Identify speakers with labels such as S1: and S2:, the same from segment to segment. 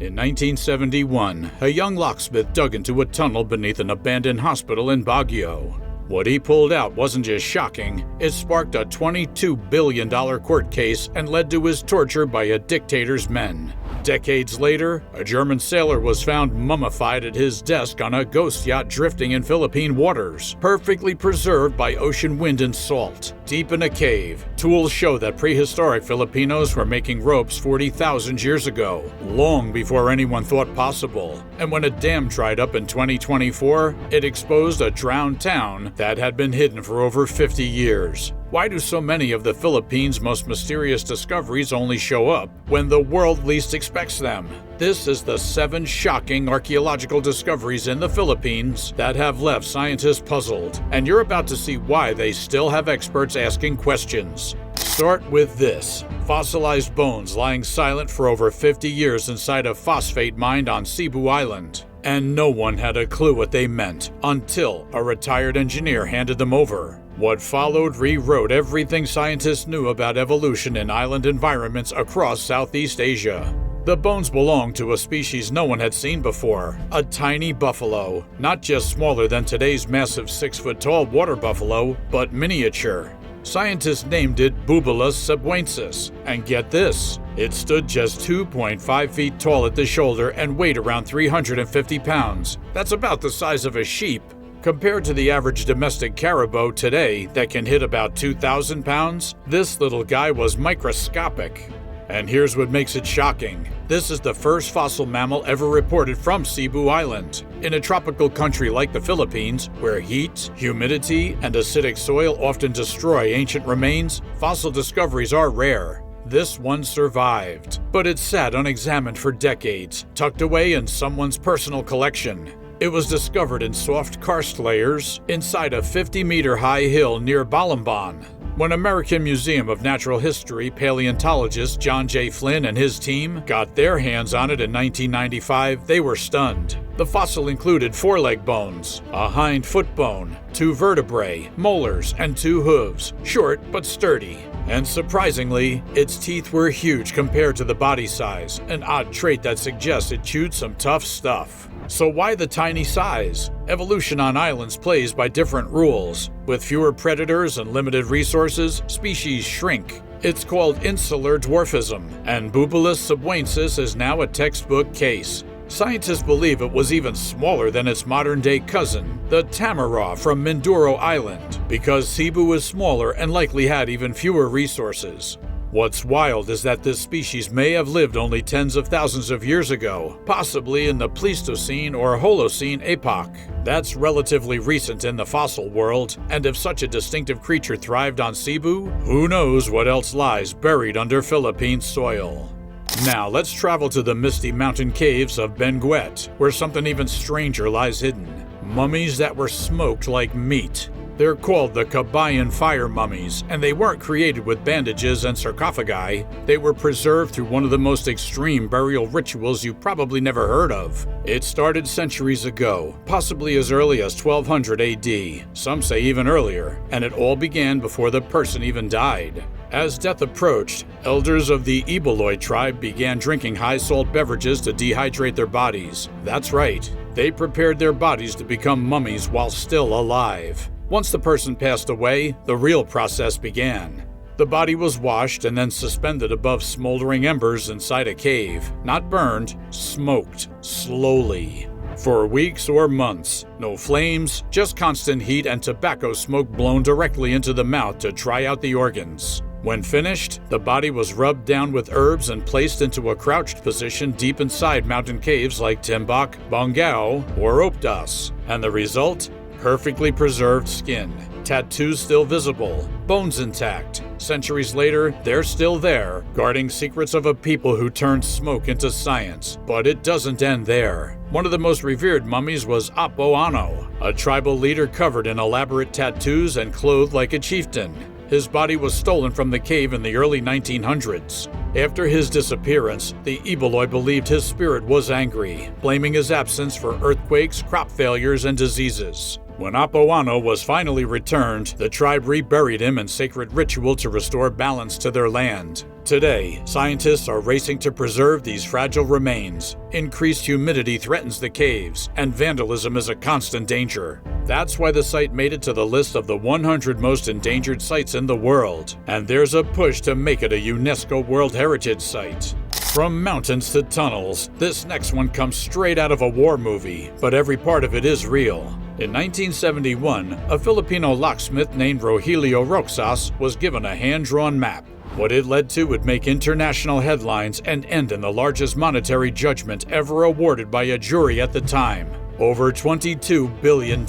S1: In 1971, a young locksmith dug into a tunnel beneath an abandoned hospital in Baguio. What he pulled out wasn't just shocking, it sparked a $22 billion court case and led to his torture by a dictator's men. Decades later, a German sailor was found mummified at his desk on a ghost yacht drifting in Philippine waters, perfectly preserved by ocean wind and salt. Deep in a cave, tools show that prehistoric Filipinos were making ropes 40,000 years ago, long before anyone thought possible. And when a dam dried up in 2024, it exposed a drowned town that had been hidden for over 50 years. Why do so many of the Philippines' most mysterious discoveries only show up when the world least expects them? This is the 7 shocking archaeological discoveries in the Philippines that have left scientists puzzled, and you're about to see why they still have experts asking questions. Start with this: fossilized bones lying silent for over 50 years inside a phosphate mine on Sulu Island. And no one had a clue what they meant until a retired engineer handed them over. What followed rewrote everything scientists knew about evolution in island environments across Southeast Asia. The bones belong to a species no one had seen before, a tiny buffalo, not just smaller than today's massive 6-foot-tall water buffalo, but miniature. Scientists named it Bubilus subwois, and get this, it stood just 2.5 feet tall at the shoulder and weighed around 350 pounds. That's about the size of a sheep. Compared to the average domestic caribou today that can hit about 2,000 pounds, this little guy was microscopic. And here's what makes it shocking. This is the first fossil mammal ever reported from Sulu Island. In a tropical country like the Philippines, where heat, humidity, and acidic soil often destroy ancient remains, fossil discoveries are rare. This one survived, but it sat unexamined for decades, tucked away in someone's personal collection. It was discovered in soft karst layers inside a 50-meter-high hill near Balamban. When American Museum of Natural History paleontologist John J. Flynn and his team got their hands on it in 1995, they were stunned. The fossil included foreleg bones, a hind foot bone, 2 vertebrae, molars, and 2 hooves, short but sturdy. And surprisingly, its teeth were huge compared to the body size, an odd trait that suggests it chewed some tough stuff. So why the tiny size? Evolution on islands plays by different rules. With fewer predators and limited resources, species shrink. It's called insular dwarfism, and Bubilus subwois is now a textbook case. Scientists believe it was even smaller than its modern-day cousin, the tamaraw from Mindoro Island, because Cebu is smaller and likely had even fewer resources. What's wild is that this species may have lived only tens of thousands of years ago, possibly in the Pleistocene or Holocene epoch. That's relatively recent in the fossil world, and if such a distinctive creature thrived on Cebu, who knows what else lies buried under Philippine soil. Now let's travel to the misty mountain caves of Benguet, where something even stranger lies hidden: mummies that were smoked like meat. They're called the Cabayan fire mummies, and they weren't created with bandages and sarcophagi. They were preserved through one of the most extreme burial rituals you've probably never heard of. It started centuries ago, possibly as early as 1200 AD, some say even earlier, and it all began before the person even died. As death approached, elders of the Bubilus tribe began drinking high-salt beverages to dehydrate their bodies. That's right, they prepared their bodies to become mummies while still alive. Once the person passed away, the real process began. The body was washed and then suspended above smoldering embers inside a cave, not burned, smoked, slowly. For weeks or months, no flames, just constant heat and tobacco smoke blown directly into the mouth to dry out the organs. When finished, the body was rubbed down with herbs and placed into a crouched position deep inside mountain caves like Timbuk, Bongao, or Opdas. And the result? Perfectly preserved skin, tattoos still visible, bones intact. Centuries later, they're still there, guarding secrets of a people who turned smoke into science. But it doesn't end there. One of the most revered mummies was Apo Ano, a tribal leader covered in elaborate tattoos and clothed like a chieftain. His body was stolen from the cave in the early 1900s. After his disappearance, the Bubilus believed his spirit was angry, blaming his absence for earthquakes, crop failures, and diseases. When Apoano was finally returned, the tribe reburied him in sacred ritual to restore balance to their land. Today, scientists are racing to preserve these fragile remains. Increased humidity threatens the caves, and vandalism is a constant danger. That's why the site made it to the list of the 100 most endangered sites in the world, and there's a push to make it a UNESCO World Heritage Site. From mountains to tunnels, this next one comes straight out of a war movie, but every part of it is real. In 1971, a Filipino locksmith named Rogelio Roxas was given a hand-drawn map. What it led to would make international headlines and end in the largest monetary judgment ever awarded by a jury at the time, over $22 billion.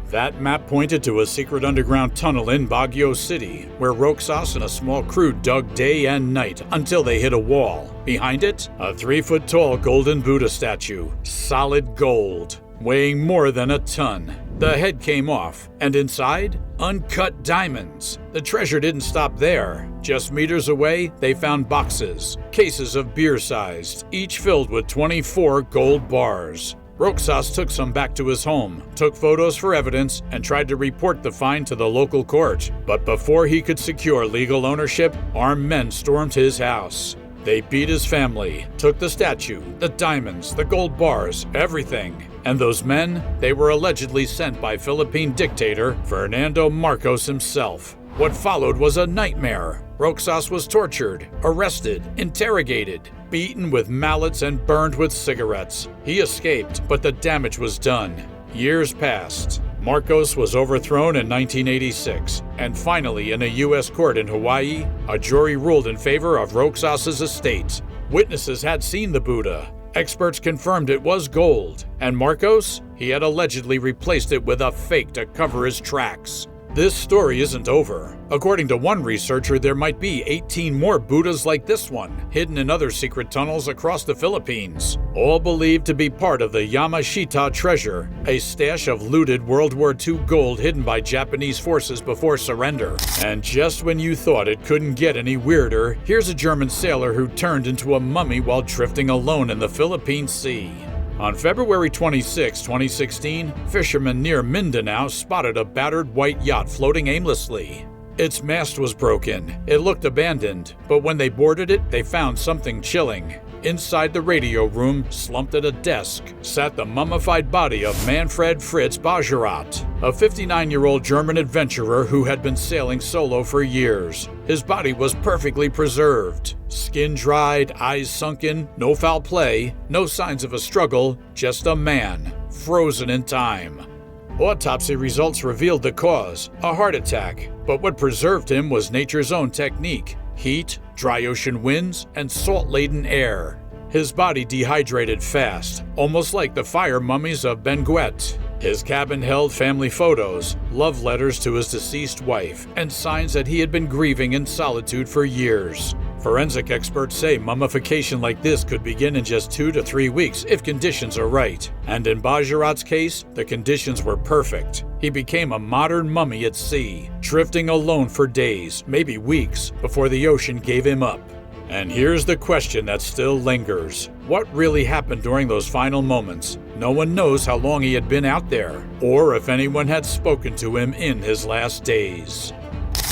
S1: That map pointed to a secret underground tunnel in Baguio City, where Roxas and a small crew dug day and night until they hit a wall. Behind it, a 3-foot-tall golden Buddha statue, solid gold, weighing more than a ton. The head came off, and inside, uncut diamonds. The treasure didn't stop there. Just meters away, they found boxes, cases of beer-sized, each filled with 24 gold bars. Roxas took some back to his home, took photos for evidence, and tried to report the find to the local court. But before he could secure legal ownership, armed men stormed his house. They beat his family, took the statue, the diamonds, the gold bars, everything. And those men, they were allegedly sent by Philippine dictator Fernando Marcos himself. What followed was a nightmare. Roxas was tortured, arrested, interrogated, beaten with mallets and burned with cigarettes. He escaped, but the damage was done. Years passed. Marcos was overthrown in 1986, and finally in a U.S. court in Hawaii, a jury ruled in favor of Roxas's estate. Witnesses had seen the Buddha. Experts confirmed it was gold, and Marcos, he had allegedly replaced it with a fake to cover his tracks. This story isn't over. According to one researcher, there might be 18 more Buddhas like this one, hidden in other secret tunnels across the Philippines, all believed to be part of the Yamashita treasure, a stash of looted World War II gold hidden by Japanese forces before surrender. And just when you thought it couldn't get any weirder, here's a German sailor who turned into a mummy while drifting alone in the Philippine Sea. On February 26, 2016, fishermen near Mindanao spotted a battered white yacht floating aimlessly. Its mast was broken. It looked abandoned, but when they boarded it, they found something chilling. Inside the radio room, slumped at a desk, sat the mummified body of Manfred Fritz Bajorat, a 59-year-old German adventurer who had been sailing solo for years. His body was perfectly preserved. Skin dried, eyes sunken, no foul play, no signs of a struggle, just a man, frozen in time. Autopsy results revealed the cause, a heart attack, but what preserved him was nature's own technique: heat, dry ocean winds, and salt-laden air. His body dehydrated fast, almost like the fire mummies of Benguet. His cabin held family photos, love letters to his deceased wife, and signs that he had been grieving in solitude for years. Forensic experts say mummification like this could begin in just 2 to 3 weeks if conditions are right. And in Bajorat's case, the conditions were perfect. He became a modern mummy at sea, drifting alone for days, maybe weeks, before the ocean gave him up. And here's the question that still lingers. What really happened during those final moments? No one knows how long he had been out there, or if anyone had spoken to him in his last days.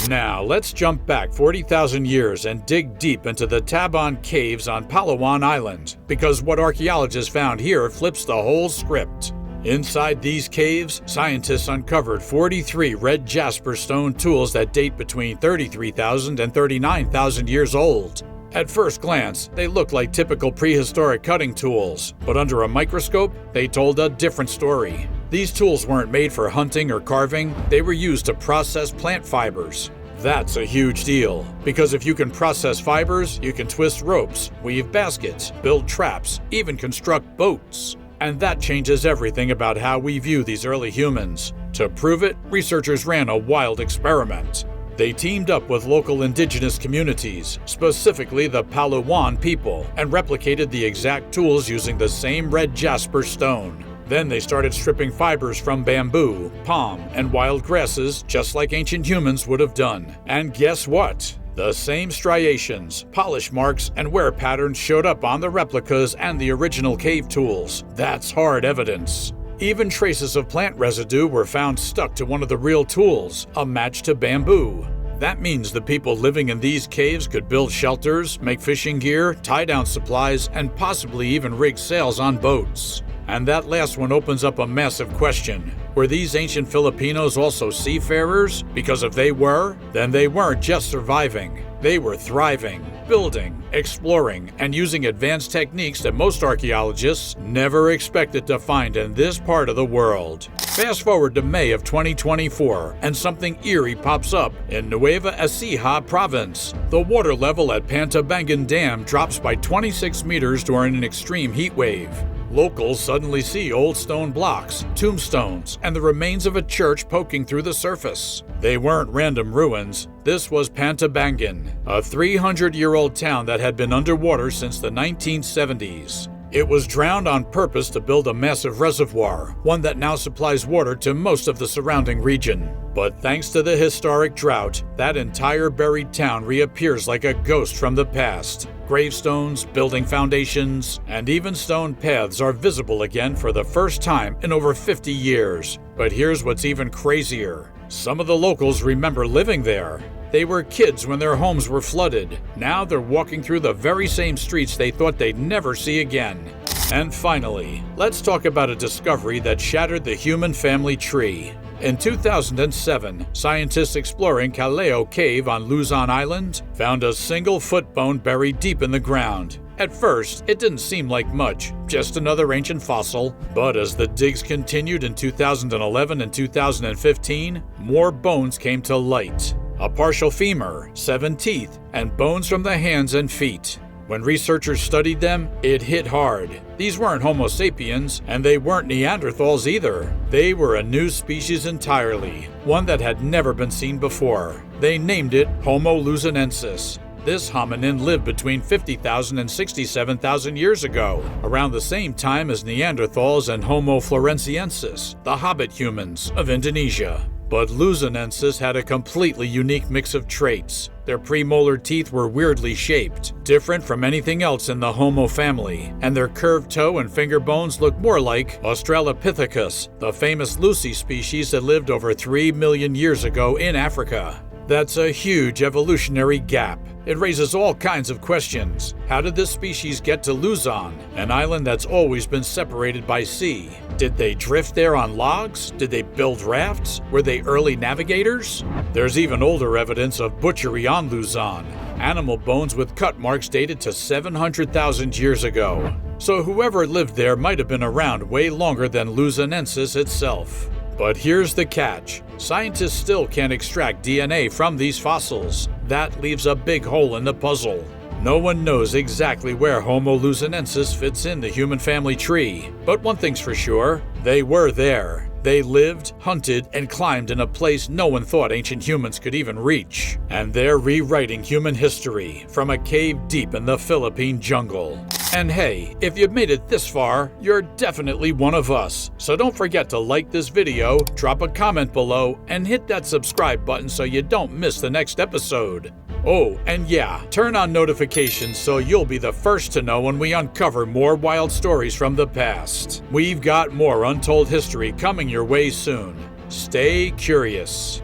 S1: Now, let's jump back 40,000 years and dig deep into the Taban caves on Palawan Island, because what archaeologists found here flips the whole script. Inside these caves, scientists uncovered 43 red jasper stone tools that date between 33,000 and 39,000 years old. At first glance, they looked like typical prehistoric cutting tools, but under a microscope, they told a different story. These tools weren't made for hunting or carving, they were used to process plant fibers. That's a huge deal, because if you can process fibers, you can twist ropes, weave baskets, build traps, even construct boats. And that changes everything about how we view these early humans. To prove it, researchers ran a wild experiment. They teamed up with local indigenous communities, specifically the Palawan people, and replicated the exact tools using the same red jasper stone. Then they started stripping fibers from bamboo, palm, and wild grasses, just like ancient humans would have done. And guess what? The same striations, polish marks, and wear patterns showed up on the replicas and the original cave tools. That's hard evidence. Even traces of plant residue were found stuck to one of the real tools, a match to bamboo. That means the people living in these caves could build shelters, make fishing gear, tie down supplies, and possibly even rig sails on boats. And that last one opens up a massive question. Were these ancient Filipinos also seafarers? Because if they were, then they weren't just surviving. They were thriving, building, exploring, and using advanced techniques that most archaeologists never expected to find in this part of the world. Fast forward to May of 2024, and something eerie pops up in Nueva Ecija province. The water level at Pantabangan Dam drops by 26 meters during an extreme heat wave. Locals suddenly see old stone blocks, tombstones, and the remains of a church poking through the surface. They weren't random ruins. This was Pantabangan, a 300-year-old town that had been underwater since the 1970s. It was drowned on purpose to build a massive reservoir, one that now supplies water to most of the surrounding region. But thanks to the historic drought, that entire buried town reappears like a ghost from the past. Gravestones, building foundations, and even stone paths are visible again for the first time in over 50 years. But here's what's even crazier. Some of the locals remember living there. They were kids when their homes were flooded. Now they're walking through the very same streets they thought they'd never see again. And finally, let's talk about a discovery that shattered the human family tree. In 2007, scientists exploring Calao Cave on Luzon Island found a single foot bone buried deep in the ground. At first, it didn't seem like much, just another ancient fossil, but as the digs continued in 2011 and 2015, more bones came to light. A partial femur, 7 teeth, and bones from the hands and feet. When researchers studied them, it hit hard. These weren't Homo sapiens, and they weren't Neanderthals either. They were a new species entirely, one that had never been seen before. They named it Homo luzonensis. This hominin lived between 50,000 and 67,000 years ago, around the same time as Neanderthals and Homo floresiensis, the hobbit humans of Indonesia. But Luzonensis had a completely unique mix of traits. Their premolar teeth were weirdly shaped, different from anything else in the Homo family, and their curved toe and finger bones looked more like Australopithecus, the famous Lucy species that lived over 3 million years ago in Africa. That's a huge evolutionary gap. It raises all kinds of questions. How did this species get to Luzon, an island that's always been separated by sea? Did they drift there on logs? Did they build rafts? Were they early navigators? There's even older evidence of butchery on Luzon, animal bones with cut marks dated to 700,000 years ago. So whoever lived there might have been around way longer than Luzonensis itself. But here's the catch. Scientists still can't extract DNA from these fossils. That leaves a big hole in the puzzle. No one knows exactly where Homo luzonensis fits in the human family tree. But one thing's for sure, they were there. They lived, hunted, and climbed in a place no one thought ancient humans could even reach. And they're rewriting human history from a cave deep in the Philippine jungle. And hey, if you've made it this far, you're definitely one of us. So don't forget to like this video, drop a comment below, and hit that subscribe button so you don't miss the next episode. Oh, and yeah, turn on notifications so you'll be the first to know when we uncover more wild stories from the past. We've got more untold history coming your way soon. Stay curious.